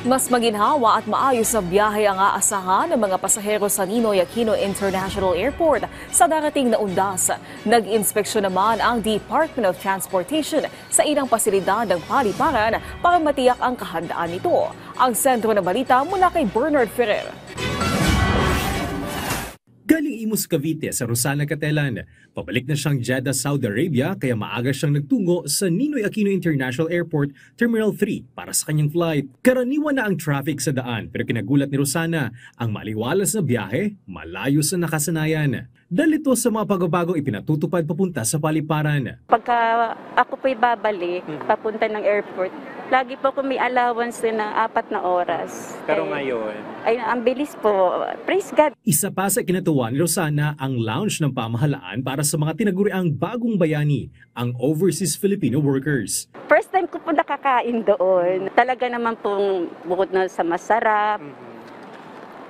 Mas maginhawa at maayos na biyahe ang aasahan ng mga pasahero sa Ninoy Aquino International Airport sa darating na undas. Nag-inspeksyon naman ang Department of Transportation sa ilang pasilidad ng paliparan para matiyak ang kahandaan nito. Ang sentro ng balita mula kay Bernard Ferrer. Galing Imus, Cavite sa Rosana, Catelan. Pabalik na siyang Jeddah, Saudi Arabia kaya maaga siyang nagtungo sa Ninoy Aquino International Airport Terminal 3 para sa kanyang flight. Karaniwan na ang traffic sa daan pero kinagulat ni Rosana ang maliwalas na biyahe malayo sa nakasanayan. Dahil ito sa mga pagbabagong ipinatutupad papunta sa paliparan. Pagka ako po'y babalik, papunta ng airport, lagi po ako may allowance din ng 4 na oras. Pero ngayon? Ay, ang bilis po. Praise God. Isa pa sa kinatuwa ni Rosana ang launch ng pamahalaan para sa mga tinaguriang bagong bayani, ang Overseas Filipino Workers. First time ko po nakakain doon. Talaga naman pong bukod na sa masarap,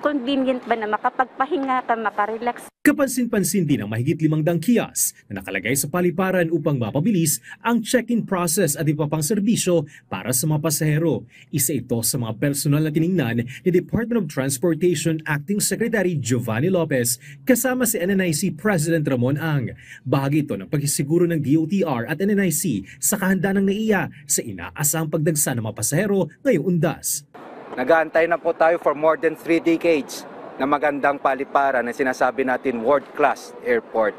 convenient ba na makapagpahinga ka, makarelax. Kapansin-pansin din ang mahigit 500 kiosk na nakalagay sa paliparan upang mapabilis ang check-in process at iba pang serbisyo para sa mga pasahero. Isa ito sa mga personal na tiningnan ni Department of Transportation Acting Secretary Giovanni Lopez kasama si NNIC President Ramon Ang. Bahagi ito ng pagsisiguro ng DOTR at NNIC sa kahanda ng NAIA sa inaasahang pagdagsa ng mga pasahero ngayong undas. Nag-aantay na po tayo for more than 3 decades na magandang paliparan na sinasabi natin world-class airport.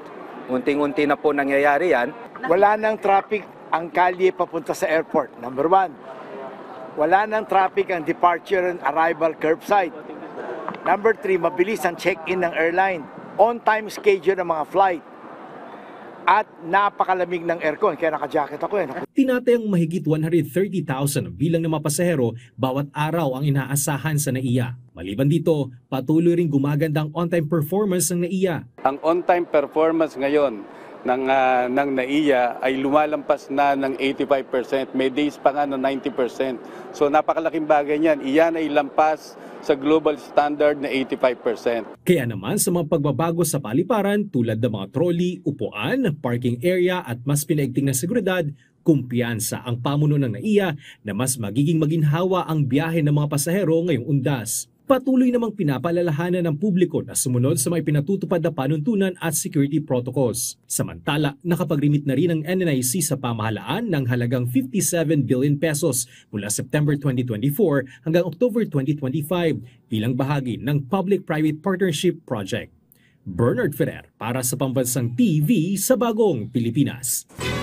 Unting-unti na po nangyayari yan. Wala nang traffic ang kalye papunta sa airport, number 1. Wala nang traffic ang departure and arrival curbside. Number 3, mabilis ang check-in ng airline. On-time schedule ng mga flight. At napakalamig ng aircon, kaya naka-jacket ako. Tinatayang mahigit 130,000 ang bilang ng mga pasahero bawat araw ang inaasahan sa NAIA. Maliban dito, patuloy ring gumaganda ang on-time performance ng NAIA. Ang on-time performance ngayon ng NAIA ay lumalampas na ng 85%. May days pa nga na 90%. So napakalaking bagay niyan. Iyan ay lampas sa global standard na 85%. Kaya naman sa mga pagbabago sa paliparan tulad ng mga trolley, upuan, parking area at mas pinaigting na seguridad, kumpiyansa ang pamuno ng NAIA na mas magiging maginhawa ang biyahe ng mga pasahero ngayong undas. Patuloy namang pinapaalalahanan ng publiko na sumunod sa mga pinatutupad na panuntunan at security protocols. Samantala, nakapagrimit na rin ang NNIC sa pamahalaan ng halagang 57 billion pesos mula September 2024 hanggang October 2025 bilang bahagi ng Public-Private Partnership Project. Bernard Ferrer para sa Pambansang TV sa Bagong Pilipinas.